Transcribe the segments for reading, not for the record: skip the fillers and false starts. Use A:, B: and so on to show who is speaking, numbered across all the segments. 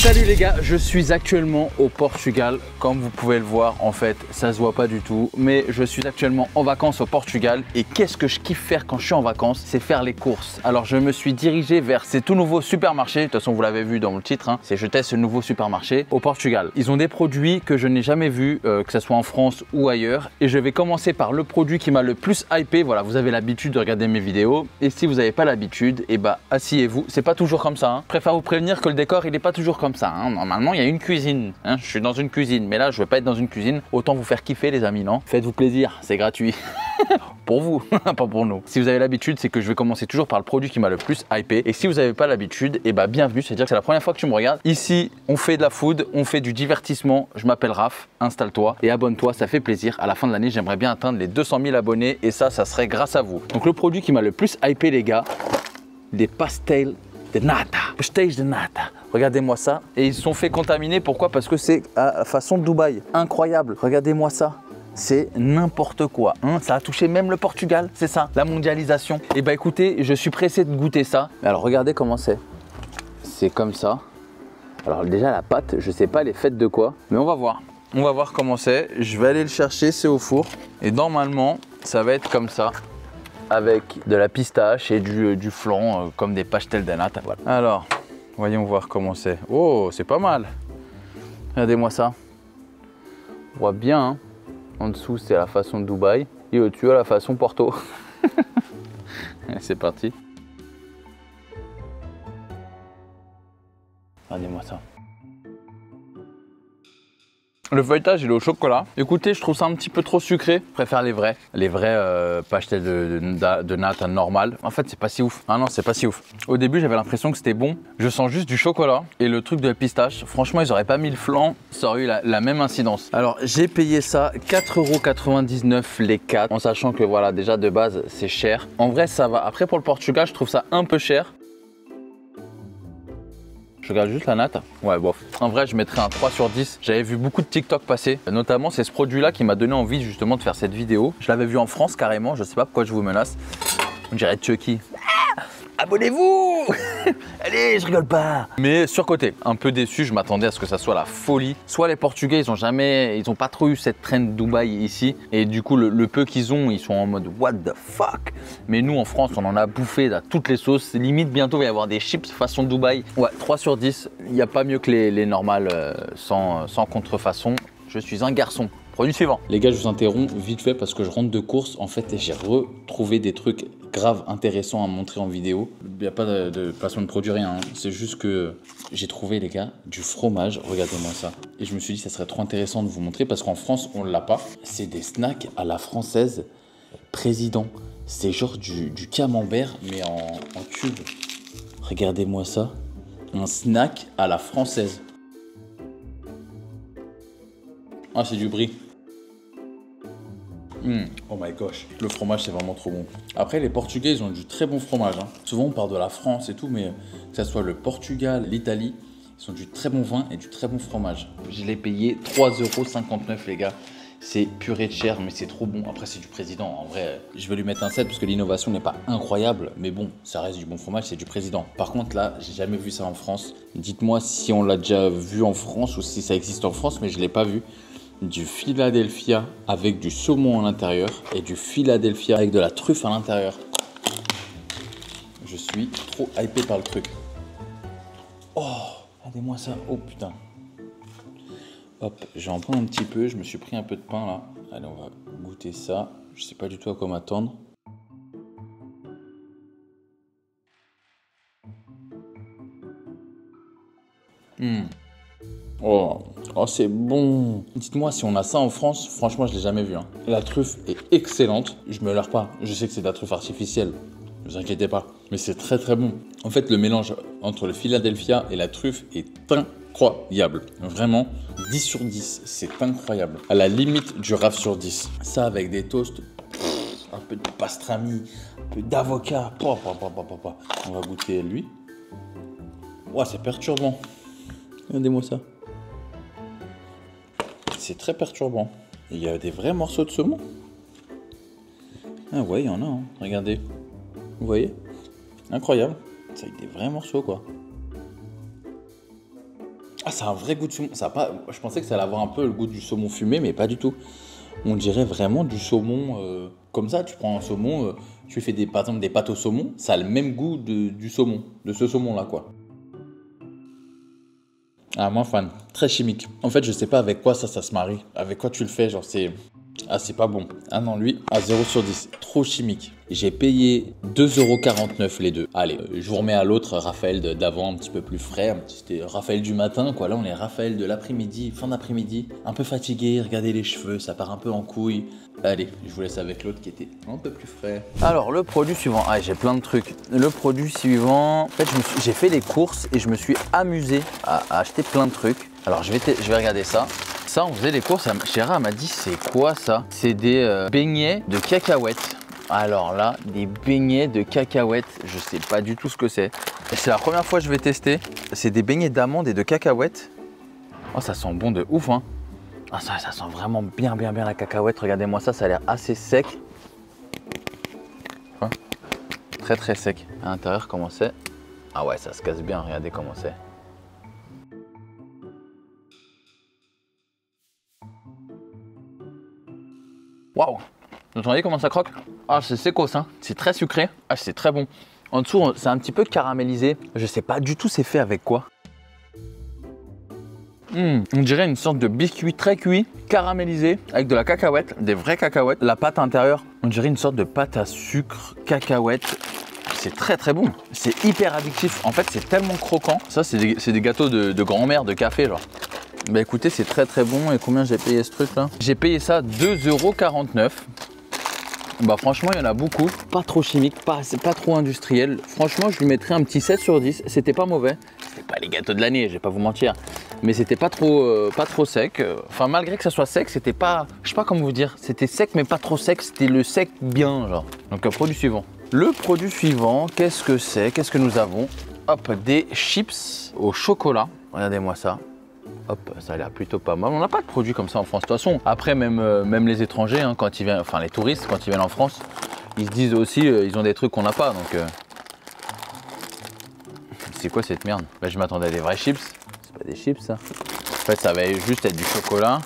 A: Salut les gars, je suis actuellement au Portugal. Comme vous pouvez le voir, en fait, ça se voit pas du tout. Mais je suis actuellement en vacances au Portugal. Et qu'est-ce que je kiffe faire quand je suis en vacances? C'est faire les courses. Alors je me suis dirigé vers ces tout nouveaux supermarchés. De toute façon, vous l'avez vu dans le titre, hein. C'est je teste ce nouveau supermarché au Portugal. Ils ont des produits que je n'ai jamais vus, que ce soit en France ou ailleurs. Et je vais commencer par le produit qui m'a le plus hypé. Voilà, vous avez l'habitude de regarder mes vidéos. Et si vous n'avez pas l'habitude, et bah asseyez-vous. C'est pas toujours comme ça, hein. Je préfère vous prévenir que le décor, il n'est pas toujours comme ça, hein. Normalement, il y a une cuisine, hein. Je suis dans une cuisine, mais là, je ne veux pas être dans une cuisine. Autant vous faire kiffer, les amis, non? Faites-vous plaisir, c'est gratuit. Pour vous, pas pour nous. Si vous avez l'habitude, c'est que je vais commencer toujours par le produit qui m'a le plus hypé. Et si vous n'avez pas l'habitude, et bah bienvenue, c'est-à-dire que c'est la première fois que tu me regardes. Ici, on fait de la food, on fait du divertissement. Je m'appelle Raph, installe-toi et abonne-toi, ça fait plaisir. À la fin de l'année, j'aimerais bien atteindre les 200 000 abonnés et ça serait grâce à vous. Donc le produit qui m'a le plus hypé, les gars, des pastels de nata. Pastéis de nata. Regardez-moi ça. Et ils se sont fait contaminer. Pourquoi? Parce que c'est à façon Dubaï. Incroyable. Regardez-moi ça. C'est n'importe quoi, hein. Ça a touché même le Portugal, c'est ça, la mondialisation. Et bah écoutez, je suis pressé de goûter ça. Alors regardez comment c'est. C'est comme ça. Alors déjà la pâte, je sais pas elle est faite de quoi, mais on va voir. On va voir comment c'est. Je vais aller le chercher, c'est au four. Et normalement, ça va être comme ça, avec de la pistache et du flan, comme des pastels de nata. Voilà. Alors, voyons voir comment c'est. Oh, c'est pas mal. Regardez-moi ça. On voit bien, hein. En dessous, c'est la façon de Dubaï. Et au-dessus, à la façon Porto. C'est parti. Regardez-moi ça. Le feuilletage, il est au chocolat. Écoutez, je trouve ça un petit peu trop sucré. Je préfère les vrais. Les vrais pastels de nata normal. En fait, c'est pas si ouf. Ah non, c'est pas si ouf. Au début, j'avais l'impression que c'était bon. Je sens juste du chocolat et le truc de la pistache. Franchement, ils auraient pas mis le flan. Ça aurait eu la même incidence. Alors, j'ai payé ça 4,99 € les 4. En sachant que voilà, déjà de base, c'est cher. En vrai, ça va. Après, pour le Portugal, je trouve ça un peu cher. Je regarde juste la natte. Ouais, bof. En vrai, je mettrais un 3 sur 10. J'avais vu beaucoup de TikTok passer. Notamment, c'est ce produit-là qui m'a donné envie justement de faire cette vidéo. Je l'avais vu en France carrément. Je sais pas pourquoi je vous menace. On dirait Chucky. Ah, abonnez-vous. Allez, je rigole pas. Mais surcoté, un peu déçu. Je m'attendais à ce que ça soit la folie. Soit les Portugais, ils ont pas trop eu cette trend Dubaï ici. Et du coup, le peu qu'ils ont, ils sont en mode what the fuck. Mais nous, en France, on en a bouffé à toutes les sauces. Limite, bientôt, il va y avoir des chips façon Dubaï. Ouais, 3 sur 10. Il n'y a pas mieux que les normales sans contrefaçon. Je suis un garçon. Produit suivant. Les gars, je vous interromps vite fait parce que je rentre de course. En fait, j'ai retrouvé des trucs graves intéressants à montrer en vidéo. Il n'y a pas de façon de produire rien, hein. C'est juste que j'ai trouvé, les gars, du fromage. Regardez-moi ça. Et je me suis dit, ça serait trop intéressant de vous montrer parce qu'en France, on ne l'a pas. C'est des snacks à la française président. C'est genre du camembert, mais en cube. Regardez-moi ça. Un snack à la française. Ah, c'est du brie. Oh my gosh. Le fromage, c'est vraiment trop bon. Après, les Portugais, ils ont du très bon fromage, hein. Souvent, on parle de la France et tout, mais que ce soit le Portugal, l'Italie, ils ont du très bon vin et du très bon fromage. Je l'ai payé 3,59 € les gars. C'est purée de chair, mais c'est trop bon. Après, c'est du président. En vrai, je vais lui mettre un 7 parce que l'innovation n'est pas incroyable. Mais bon, ça reste du bon fromage, c'est du président. Par contre, là, j'ai jamais vu ça en France. Dites-moi si on l'a déjà vu en France ou si ça existe en France, mais je ne l'ai pas vu. Du Philadelphia avec du saumon à l'intérieur et du Philadelphia avec de la truffe à l'intérieur. Je suis trop hypé par le truc. Oh, regardez-moi ça. Oh putain. Hop, je vais en prendre un petit peu. Je me suis pris un peu de pain là. Allez, on va goûter ça. Je sais pas du tout à quoi m'attendre. Oh, c'est bon. Dites-moi si on a ça en France. Franchement, je l'ai jamais vu, hein. La truffe est excellente. Je me leurre pas. Je sais que c'est de la truffe artificielle. Ne vous inquiétez pas. Mais c'est très très bon. En fait, le mélange entre le Philadelphia et la truffe est incroyable. Vraiment, 10 sur 10. C'est incroyable. À la limite du RAF sur 10. Ça avec des toasts, un peu de pastrami, un peu d'avocat. On va goûter lui. Ouais, c'est perturbant. Regardez-moi ça. C'est très perturbant. Il y a des vrais morceaux de saumon. Ah ouais, il y en a, hein. Regardez. Vous voyez? Incroyable. C'est avec des vrais morceaux, quoi. Ah, c'est un vrai goût de saumon. Ça a pas... Je pensais que ça allait avoir un peu le goût du saumon fumé, mais pas du tout. On dirait vraiment du saumon comme ça. Tu prends un saumon, tu fais par exemple des pâtes au saumon, ça a le même goût du saumon, de ce saumon-là, quoi. Ah, moins fan. Très chimique. En fait, je sais pas avec quoi ça se marie. Avec quoi tu le fais, genre c'est... Ah, c'est pas bon. Ah non, lui, à 0 sur 10. Trop chimique. J'ai payé 2,49 € les deux. Allez, je vous remets à l'autre, Raphaël d'avant, un petit peu plus frais. C'était Raphaël du matin, quoi. Là, on est Raphaël de l'après-midi, fin d'après-midi. Un peu fatigué, regardez les cheveux, ça part un peu en couille. Allez, je vous laisse avec l'autre qui était un peu plus frais. Alors, le produit suivant. Ah, j'ai plein de trucs. Le produit suivant... En fait, j'ai fait les courses et je me suis amusé à acheter plein de trucs. Alors, je vais regarder ça. Ça, on faisait les courses. Chéra m'a dit, c'est quoi ça? C'est des beignets de cacahuètes. Alors là, des beignets de cacahuètes, je sais pas du tout ce que c'est. C'est la première fois que je vais tester. C'est des beignets d'amandes et de cacahuètes. Oh, ça sent bon de ouf, hein. Ah, ça sent vraiment bien la cacahuète. Regardez-moi ça, ça a l'air assez sec. Hein, très sec. À l'intérieur, comment c'est? Ah ouais, ça se casse bien, regardez comment c'est. Waouh! Vous entendez comment ça croque? Ah, c'est secos, hein. C'est très sucré. Ah, c'est très bon. En dessous, c'est un petit peu caramélisé. Je sais pas du tout c'est fait avec quoi. On dirait une sorte de biscuit très cuit, caramélisé, avec de la cacahuète, des vraies cacahuètes. La pâte intérieure, on dirait une sorte de pâte à sucre, cacahuète. C'est très bon. C'est hyper addictif. En fait, c'est tellement croquant. Ça, c'est des gâteaux de grand-mère, de café, genre. Bah écoutez, c'est très bon. Et combien j'ai payé ce truc là? J'ai payé ça 2,49 €. Bah franchement, il y en a beaucoup. Pas trop chimique, c'est pas trop industriel. Franchement, je lui mettrais un petit 7 sur 10. C'était pas mauvais. C'était pas les gâteaux de l'année, je vais pas vous mentir. Mais c'était pas trop sec. Enfin, malgré que ça soit sec, c'était pas... Je sais pas comment vous dire. C'était sec, mais pas trop sec. C'était le sec bien, genre. Donc, produit suivant. Le produit suivant, qu'est-ce que c'est? Qu'est-ce que nous avons? Hop, des chips au chocolat. Regardez-moi ça. Hop, ça a l'air plutôt pas mal. On n'a pas de produits comme ça en France. De toute façon, après, même les étrangers, hein, quand ils viennent, enfin les touristes, quand ils viennent en France, ils se disent aussi, ils ont des trucs qu'on n'a pas. Donc, c'est quoi cette merde? Bah, je m'attendais à des vrais chips. C'est pas des chips, ça. En fait, ça va juste être du chocolat.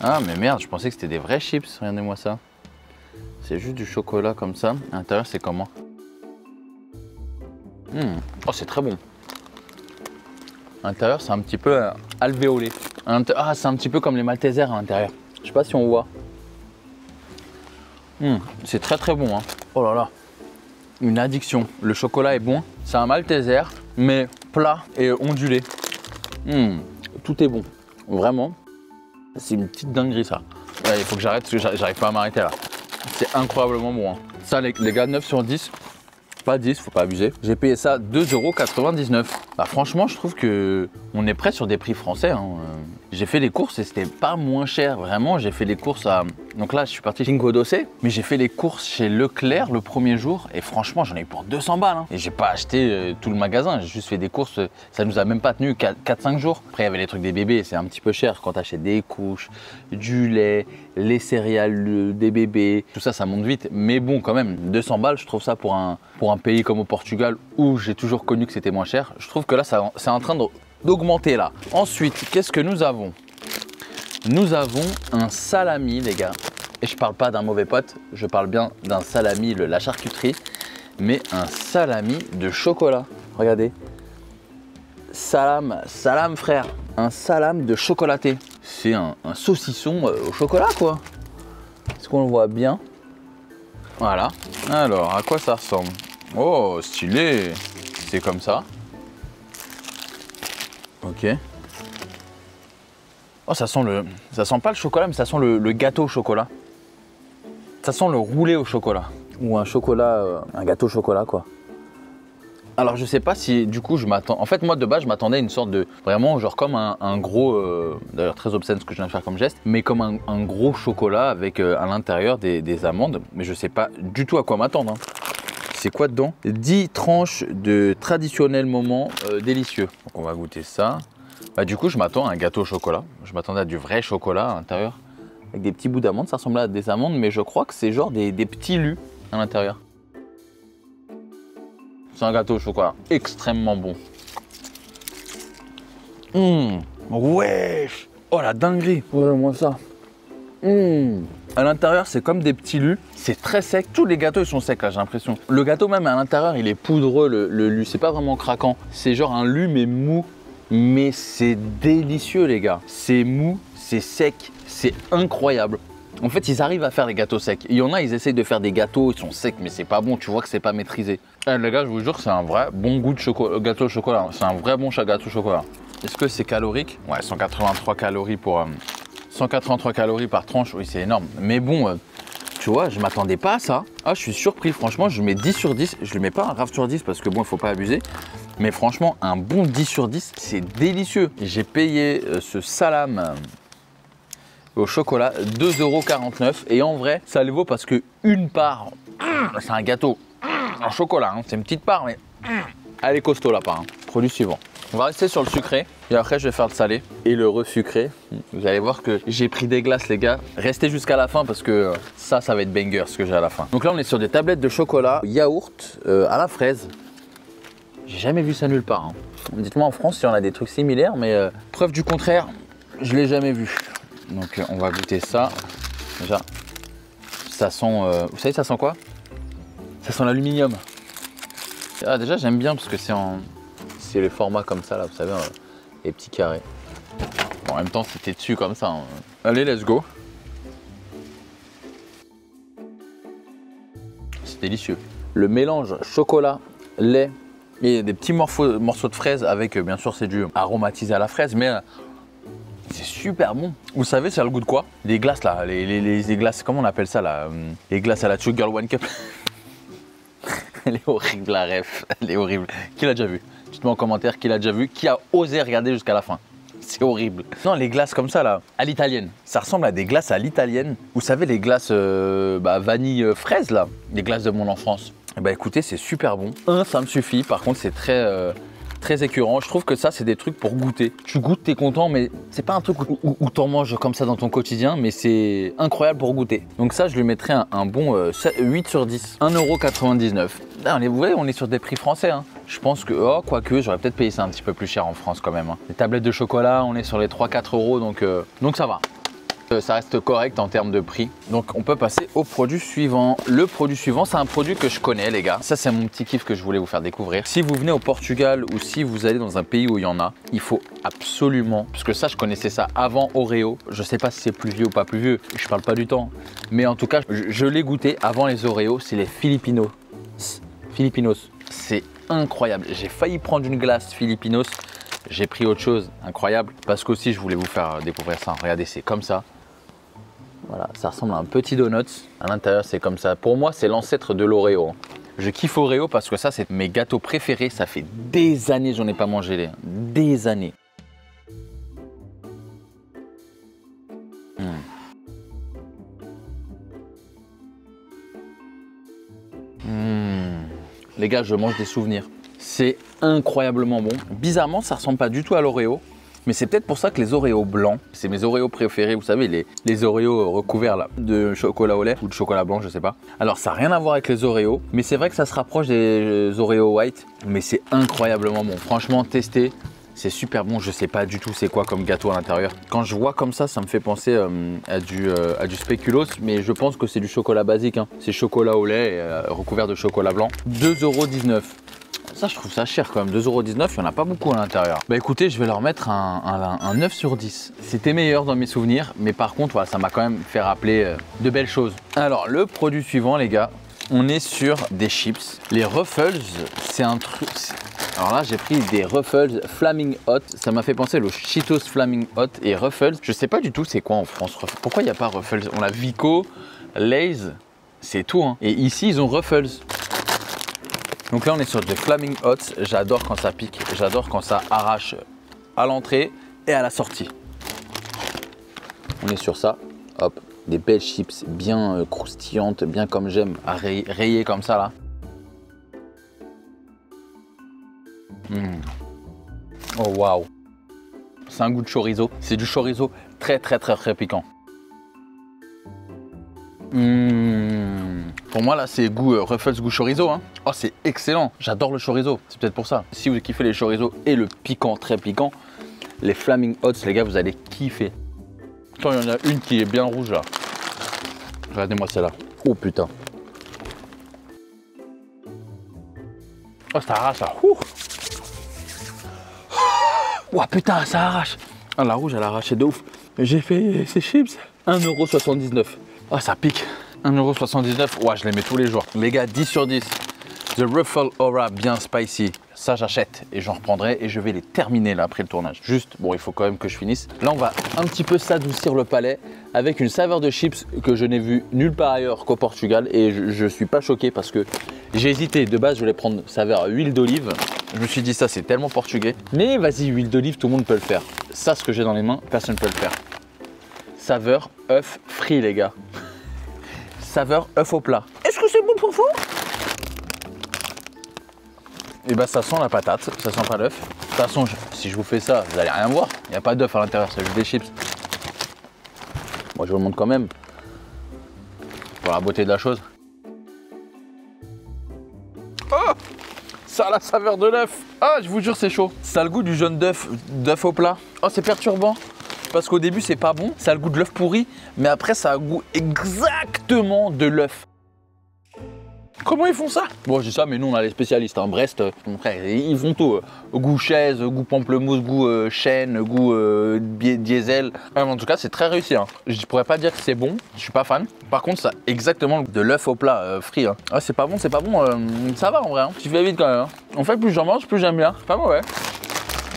A: Ah, mais merde, je pensais que c'était des vrais chips. Regardez-moi ça. C'est juste du chocolat comme ça. À l'intérieur, c'est comment? Oh, c'est très bon. À l'intérieur, c'est un petit peu alvéolé. Ah, c'est un petit peu comme les Maltesers à l'intérieur. Je sais pas si on voit. C'est très bon, hein. Oh là là. Une addiction. Le chocolat est bon. C'est un Malteser, mais plat et ondulé. Tout est bon. Vraiment. C'est une petite dinguerie, ça. Ouais, il faut que j'arrête parce que j'arrive pas à m'arrêter là. C'est incroyablement bon, hein. Ça, les gars, 9 sur 10. Pas 10, faut pas abuser. J'ai payé ça 2,99 €. Bah franchement, je trouve que on est prêt sur des prix français, hein. J'ai fait les courses et c'était pas moins cher, vraiment. J'ai fait les courses à... Donc là, je suis parti chez Cinco Doce, mais j'ai fait les courses chez Leclerc le premier jour et franchement, j'en ai eu pour 200 balles, hein. Et j'ai pas acheté tout le magasin, j'ai juste fait des courses, ça nous a même pas tenu 4-5 jours. Après, il y avait les trucs des bébés, c'est un petit peu cher quand t'achètes des couches, du lait, les céréales des bébés, tout ça, ça monte vite. Mais bon, quand même, 200 balles, je trouve ça pour un pays comme au Portugal où j'ai toujours connu que c'était moins cher. Je trouve que là, c'est en train d'augmenter là. Ensuite, qu'est-ce que nous avons? Nous avons un salami, les gars. Et je parle pas d'un mauvais pote, je parle bien d'un salami, la charcuterie, mais un salami de chocolat. Regardez. Salam frère. Un salam de chocolaté. C'est un saucisson au chocolat, quoi. Est-ce qu'on le voit bien? Voilà. Alors, à quoi ça ressemble? Oh, stylé. C'est comme ça. Ok. Oh, ça sent pas le chocolat, mais ça sent le gâteau au chocolat. Ça sent le roulé au chocolat. Ou un chocolat, un gâteau au chocolat, quoi. Alors, je sais pas si, du coup, je m'attends... En fait, moi, de base, je m'attendais à une sorte de... Vraiment, genre comme un gros... D'ailleurs, très obscène ce que je viens de faire comme geste. Mais comme un gros chocolat avec à l'intérieur des amandes. Mais je sais pas du tout à quoi m'attendre, hein. C'est quoi dedans? 10 tranches de traditionnel moment délicieux. Donc, on va goûter ça. Bah, du coup, je m'attends à un gâteau au chocolat. Je m'attendais à du vrai chocolat à l'intérieur. Avec des petits bouts d'amandes. Ça ressemble à des amandes, mais je crois que c'est genre des petits lus à l'intérieur. C'est un gâteau au chocolat extrêmement bon. Wesh. Oh la dinguerie. Regarde-moi ça. À l'intérieur, c'est comme des petits lus. C'est très sec. Tous les gâteaux, ils sont secs là, j'ai l'impression. Le gâteau même à l'intérieur, il est poudreux, le lus. C'est pas vraiment craquant. C'est genre un lus mais mou. Mais c'est délicieux les gars. C'est mou, c'est sec, c'est incroyable. En fait, ils arrivent à faire des gâteaux secs. Il y en a, ils essayent de faire des gâteaux, ils sont secs, mais c'est pas bon. Tu vois que c'est pas maîtrisé. Les gars, je vous jure, c'est un vrai bon goût de gâteau au chocolat. C'est un vrai bon gâteau au chocolat. Est-ce que c'est calorique? Ouais, 183 calories pour 183 calories par tranche. Oui, c'est énorme. Mais bon, tu vois, je m'attendais pas à ça. Ah, je suis surpris. Franchement, je mets 10 sur 10. Je lui mets pas un grave sur 10 parce que bon, il faut pas abuser. Mais franchement, un bon 10 sur 10, c'est délicieux. J'ai payé ce salam au chocolat 2,49 € et en vrai ça le vaut parce que une part c'est un gâteau en chocolat, hein. C'est une petite part mais elle est costaud la part. Produit suivant. On va rester sur le sucré et après je vais faire le salé et le resucré. Vous allez voir que j'ai pris des glaces les gars. Restez jusqu'à la fin parce que ça va être banger ce que j'ai à la fin. Donc là on est sur des tablettes de chocolat yaourt à la fraise. J'ai jamais vu ça nulle part, hein. Dites-moi en France si on a des trucs similaires mais preuve du contraire je l'ai jamais vu. Donc on va goûter ça. Déjà, ça sent, vous savez ça sent quoi? Ça sent l'aluminium. Ah, déjà j'aime bien parce que c'est le format comme ça là, vous savez, les petits carrés. Bon, en même temps c'était dessus comme ça, hein. Allez, let's go. C'est délicieux. Le mélange chocolat, lait et des petits morceaux de fraises avec, bien sûr c'est du aromatisé à la fraise, mais c'est super bon. Vous savez, c'est le goût de quoi? Les glaces là, les glaces, comment on appelle ça là? Les glaces à la Sugar One Cup. Elle est horrible la ref, elle est horrible. Qui l'a déjà vu? Dites-moi en commentaire qui l'a déjà vu, qui a osé regarder jusqu'à la fin. C'est horrible. Non, les glaces comme ça là, à l'italienne. Ça ressemble à des glaces à l'italienne. Vous savez, les glaces vanille fraise là, les glaces de mon enfance. Et bah écoutez, c'est super bon. Ça me suffit. Par contre, c'est très écœurant. Je trouve que ça, c'est des trucs pour goûter. Tu goûtes, t'es content, mais c'est pas un truc où t'en manges comme ça dans ton quotidien, mais c'est incroyable pour goûter. Donc ça, je lui mettrais un bon 8 sur 10. 1,99 €. Vous voyez, on est sur des prix français, hein. Je pense que, quoique, j'aurais peut-être payé ça un petit peu plus cher en France quand même, hein. Les tablettes de chocolat, on est sur les 3-4 €, donc ça va. Ça reste correct en termes de prix. Donc on peut passer au produit suivant. Le produit suivant, c'est un produit que je connais les gars. Ça c'est mon petit kiff que je voulais vous faire découvrir. Si vous venez au Portugal ou si vous allez dans un pays où il y en a, il faut absolument, parce que ça je connaissais ça avant Oreo. Je sais pas si c'est plus vieux ou pas plus vieux, je parle pas du temps. Mais en tout cas, je l'ai goûté avant les Oreos, c'est les Filipinos. Filipinos, c'est incroyable. J'ai failli prendre une glace Filipinos. J'ai pris autre chose, incroyable. Parce qu'aussi je voulais vous faire découvrir ça. Regardez, c'est comme ça. Voilà, ça ressemble à un petit donut. À l'intérieur, c'est comme ça. Pour moi, c'est l'ancêtre de l'Oreo. Je kiffe Oreo parce que ça, c'est mes gâteaux préférés. Ça fait des années que j'en ai pas mangé. Des années. Les gars, je mange des souvenirs. C'est incroyablement bon. Bizarrement, ça ressemble pas du tout à l'Oreo. Mais c'est peut-être pour ça que les Oreos blancs, c'est mes Oreos préférés, vous savez, les Oreos recouverts là, de chocolat au lait ou de chocolat blanc, je sais pas. Alors ça n'a rien à voir avec les Oreos, mais c'est vrai que ça se rapproche des Oreos white, mais c'est incroyablement bon. Franchement, testez, c'est super bon. Je sais pas du tout c'est quoi comme gâteau à l'intérieur. Quand je vois comme ça me fait penser à du spéculoos, mais je pense que c'est du chocolat basique, hein. C'est chocolat au lait recouvert de chocolat blanc. 2,19 €. Ça, je trouve ça cher quand même. 2,19 €, il n'y en a pas beaucoup à l'intérieur. Bah écoutez, je vais leur mettre un 9 sur 10. C'était meilleur dans mes souvenirs, mais par contre, voilà, ça m'a quand même fait rappeler de belles choses. Alors, le produit suivant, les gars, on est sur des chips. Les Ruffles, c'est un truc... Alors là, j'ai pris des Ruffles Flaming Hot. Ça m'a fait penser au Cheetos Flaming Hot et Ruffles. Je sais pas du tout c'est quoi en France. Pourquoi il n'y a pas Ruffles? On a Vico, Lay's, c'est tout, hein. Et ici, ils ont Ruffles. Donc là, on est sur des Flaming Hot. J'adore quand ça pique. J'adore quand ça arrache à l'entrée et à la sortie. On est sur ça. Hop, des belles chips bien croustillantes, bien comme j'aime, à rayer comme ça là. Oh waouh. C'est un goût de chorizo. C'est du chorizo très piquant. Pour moi là c'est goût Ruffles goût chorizo, hein. Oh c'est excellent, j'adore le chorizo, c'est peut-être pour ça. Si vous kiffez les chorizo et le piquant, très piquant, Les Flaming Hots, les gars, vous allez kiffer. Attends, il y en a une qui est bien rouge là. Regardez-moi celle-là. Oh putain. Oh, ça arrache là. Ouh. Oh putain, ça arrache. Ah, la rouge, elle a arraché de ouf. J'ai fait ces chips 1,79 €. Ah, ça pique. 1,79 €. Ouais, je les mets tous les jours. Les gars, 10 sur 10. The Ruffle Aura bien spicy. Ça, j'achète et j'en reprendrai et je vais les terminer là après le tournage. Juste, bon, il faut quand même que je finisse. Là, on va un petit peu s'adoucir le palais avec une saveur de chips que je n'ai vue nulle part ailleurs qu'au Portugal. Et je suis pas choqué parce que j'ai hésité. De base, je voulais prendre saveur huile d'olive. Je me suis dit, ça, c'est tellement portugais. Mais vas-y, huile d'olive, tout le monde peut le faire. Ça, ce que j'ai dans les mains, personne ne peut le faire. Saveur œuf frit, les gars. Saveur œuf au plat. Est-ce que c'est bon pour vous? Et bah ça sent la patate, ça sent pas l'œuf. De toute façon, si je vous fais ça, vous allez rien voir. Il n'y a pas d'œuf à l'intérieur, c'est juste des chips. Moi je vous le montre quand même. Pour la beauté de la chose. Oh, ça a la saveur de l'œuf. Ah, je vous jure, c'est chaud. Ça a le goût du jaune d'œuf au plat. Oh, c'est perturbant. Parce qu'au début, c'est pas bon. Ça a le goût de l'œuf pourri. Mais après, ça a le goût exactement de l'œuf. Comment ils font ça? Bon, je dis ça, mais nous on a les spécialistes. Hein. Brest, mon frère, ils font tout. Goût chaise, goût pamplemousse, goût chêne, goût diesel. En tout cas, c'est très réussi. Hein. Je pourrais pas dire que c'est bon, je suis pas fan. Par contre, ça a exactement de l'œuf au plat frit. Hein. Ah, c'est pas bon, c'est pas bon. Ça va en vrai. Hein. Tu fais vite quand même. Hein. En fait, plus j'en mange, plus j'aime bien. Pas mauvais.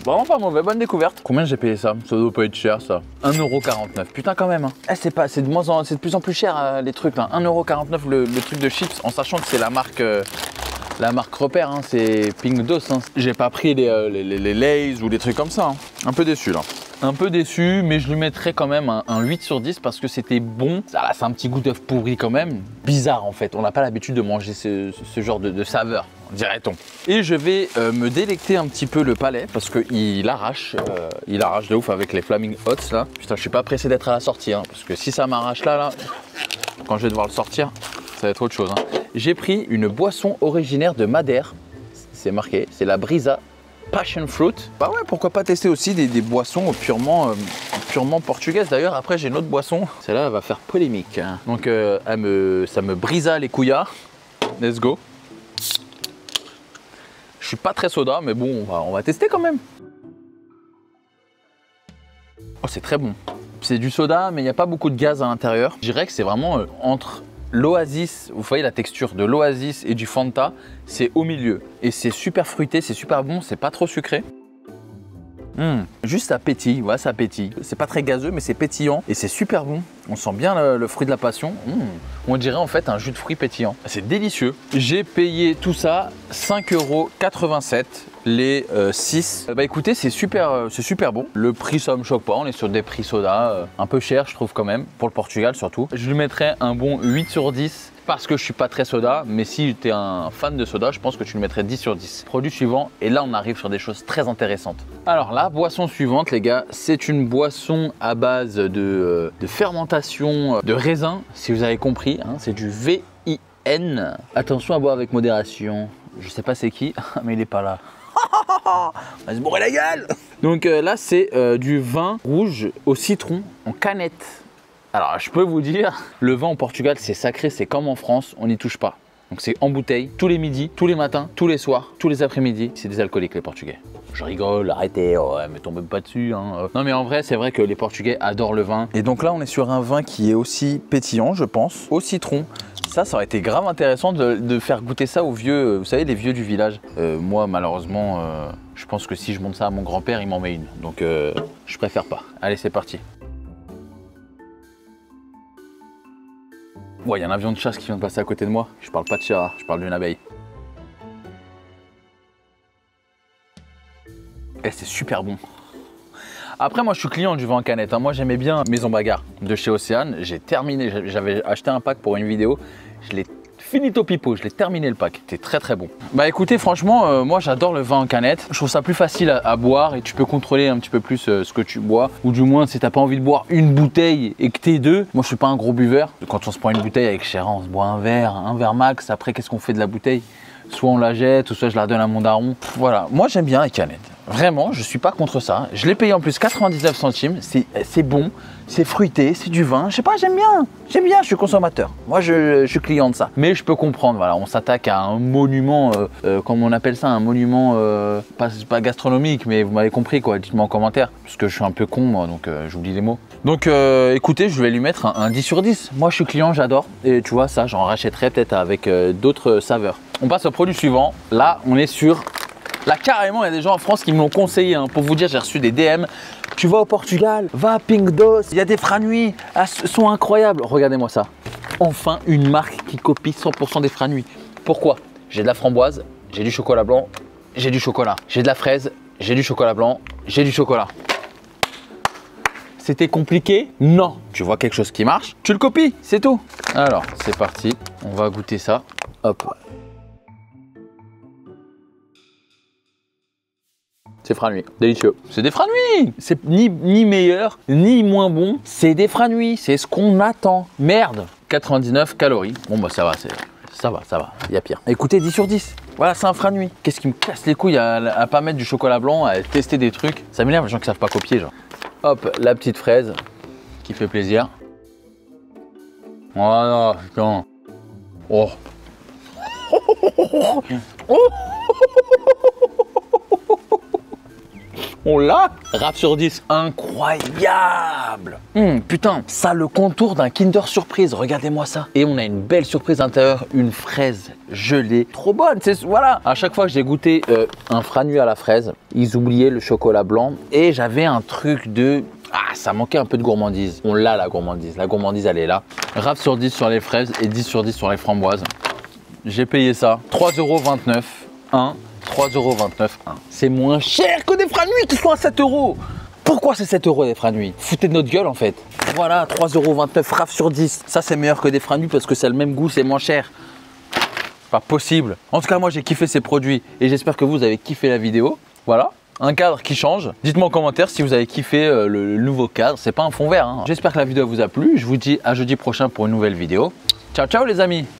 A: Vraiment pas mauvais, bonne découverte. Combien j'ai payé ça? Ça doit pas être cher ça. 1,49 €. Putain quand même. Hein. Eh, c'est de plus en plus cher les trucs là. 1,49 € le truc de chips, en sachant que c'est la marque repère, hein, c'est Pink Dos. Hein. J'ai pas pris les Lays ou des trucs comme ça. Hein. Un peu déçu là. Un peu déçu, mais je lui mettrais quand même un 8 sur 10 parce que c'était bon. Ça a un petit goût d'œuf pourri quand même. Bizarre en fait, on n'a pas l'habitude de manger ce genre de saveur, dirait-on. Et je vais me délecter un petit peu le palais parce qu'il arrache de ouf avec les Flaming Hots là. Putain, je suis pas pressé d'être à la sortie, hein, parce que si ça m'arrache là, quand je vais devoir le sortir, ça va être autre chose. Hein. J'ai pris une boisson originaire de Madère, c'est marqué, c'est la Brisa Passion Fruit. Bah ouais, pourquoi pas tester aussi des boissons purement portugaises. D'ailleurs, après j'ai une autre boisson, celle-là va faire polémique. Hein. Donc ça me brisa les couillards. Let's go. Je suis pas très soda, mais bon, on va tester quand même. Oh, c'est très bon. C'est du soda, mais il n'y a pas beaucoup de gaz à l'intérieur. Je dirais que c'est vraiment entre l'Oasis, vous voyez la texture de l'Oasis et du Fanta, c'est au milieu. Et c'est super fruité, c'est super bon, c'est pas trop sucré. Juste ça pétille, voilà, ça pétille. C'est pas très gazeux, mais c'est pétillant et c'est super bon. On sent bien le fruit de la passion. On dirait en fait un jus de fruits pétillant. C'est délicieux. J'ai payé tout ça 5,87 € les 6. Bah écoutez, c'est super bon. Le prix, ça me choque pas. On est sur des prix soda un peu cher, je trouve quand même, pour le Portugal surtout. Je lui mettrais un bon 8 sur 10. Parce que je suis pas très soda, mais si tu es un fan de soda, je pense que tu le mettrais 10 sur 10. Produit suivant, et là on arrive sur des choses très intéressantes. Alors la boisson suivante les gars, c'est une boisson à base de fermentation de raisin, si vous avez compris, hein, c'est du VIN. Attention à boire avec modération, je sais pas c'est qui, mais il est pas là. On va se bourrer la gueule. Donc là c'est du vin rouge au citron en canette. Alors, je peux vous dire, le vin au Portugal, c'est sacré, c'est comme en France, on n'y touche pas. Donc c'est en bouteille, tous les midis, tous les matins, tous les soirs, tous les après-midi. C'est des alcooliques, les Portugais. Je rigole, arrêtez, ouais, mais tombez pas dessus. Hein. Non, mais en vrai, c'est vrai que les Portugais adorent le vin. Et donc là, on est sur un vin qui est aussi pétillant, je pense, au citron. Ça aurait été grave intéressant de faire goûter ça aux vieux, vous savez, les vieux du village. Moi, malheureusement, je pense que si je montre ça à mon grand-père, il m'en met une. Donc, je préfère pas. Allez, c'est parti. Ouais, il y a un avion de chasse qui vient de passer à côté de moi. Je parle pas de chat, je parle d'une abeille. Et c'est super bon. Après, moi, je suis client du vin en canette. Hein. Moi, j'aimais bien Maison Bagarre de chez Océane. J'ai terminé, j'avais acheté un pack pour une vidéo. Je l'ai finito pipo, je l'ai terminé le pack. C'était très très bon. Bah écoutez, franchement, moi j'adore le vin en canette. Je trouve ça plus facile à boire et tu peux contrôler un petit peu plus ce que tu bois. Ou du moins, si t'as pas envie de boire une bouteille et que t'es deux. Moi, je suis pas un gros buveur. Quand on se prend une bouteille avec Chéran, on se boit un verre max. Après, qu'est-ce qu'on fait de la bouteille? Soit on la jette, ou soit je la redonne à mon daron. Voilà, moi j'aime bien les canettes. Vraiment, je suis pas contre ça. Je l'ai payé en plus 99 centimes. C'est bon, c'est fruité, c'est du vin. Je sais pas, j'aime bien. J'aime bien, je suis consommateur. Moi, je suis client de ça. Mais je peux comprendre, voilà, on s'attaque à un monument, comme on appelle ça, un monument, pas gastronomique, mais vous m'avez compris quoi. Dites-moi en commentaire, parce que je suis un peu con moi, donc j'oublie les mots. Donc écoutez, je vais lui mettre un 10 sur 10. Moi, je suis client, j'adore. Et tu vois, ça, j'en rachèterai peut-être avec d'autres saveurs. On passe au produit suivant. Là, on est sur... Là, carrément, il y a des gens en France qui me l'ont conseillé. Hein. Pour vous dire, j'ai reçu des DM. Tu vas au Portugal, va à Pingdos, il y a des Franui. Elles sont incroyables. Regardez-moi ça. Enfin, une marque qui copie 100% des Franui. Pourquoi? J'ai de la framboise, j'ai du chocolat blanc, j'ai du chocolat. J'ai de la fraise, j'ai du chocolat blanc, j'ai du chocolat. C'était compliqué? Non. Tu vois quelque chose qui marche, tu le copies, c'est tout. Alors, c'est parti. On va goûter ça. Hop. C'est Franui, délicieux. C'est des Franui. C'est ni meilleur, ni moins bon. C'est des Franui, c'est ce qu'on attend. Merde. 99 calories. Bon bah ça va, ça va. Il y a pire. Écoutez, 10 sur 10. Voilà, c'est un Franui. Qu'est-ce qui me casse les couilles à pas mettre du chocolat blanc, à tester des trucs. Ça m'énerve les gens qui savent pas copier, genre. Hop, la petite fraise qui fait plaisir. Voilà, putain. Oh. On l'a. Rap sur 10, incroyable. Putain, ça a le contour d'un Kinder Surprise, regardez-moi ça. Et on a une belle surprise à l'intérieur, une fraise gelée, trop bonne. Voilà, à chaque fois que j'ai goûté un Franui à la fraise, ils oubliaient le chocolat blanc et j'avais un truc de... Ah, ça manquait un peu de gourmandise. On l'a la gourmandise elle est là. Rap sur 10 sur les fraises et 10 sur 10 sur les framboises. J'ai payé ça 3,29 €. 3,29 €. C'est moins cher que des Franui qui sont à 7 €. Pourquoi c'est 7 € des Franui? Foutez de notre gueule en fait. Voilà, 3,29 € RAF sur 10. Ça c'est meilleur que des Franui parce que c'est le même goût, c'est moins cher. Pas possible. En tout cas, moi j'ai kiffé ces produits et j'espère que vous avez kiffé la vidéo. Voilà. Un cadre qui change. Dites-moi en commentaire si vous avez kiffé le nouveau cadre. C'est pas un fond vert. Hein. J'espère que la vidéo vous a plu. Je vous dis à jeudi prochain pour une nouvelle vidéo. Ciao, ciao les amis.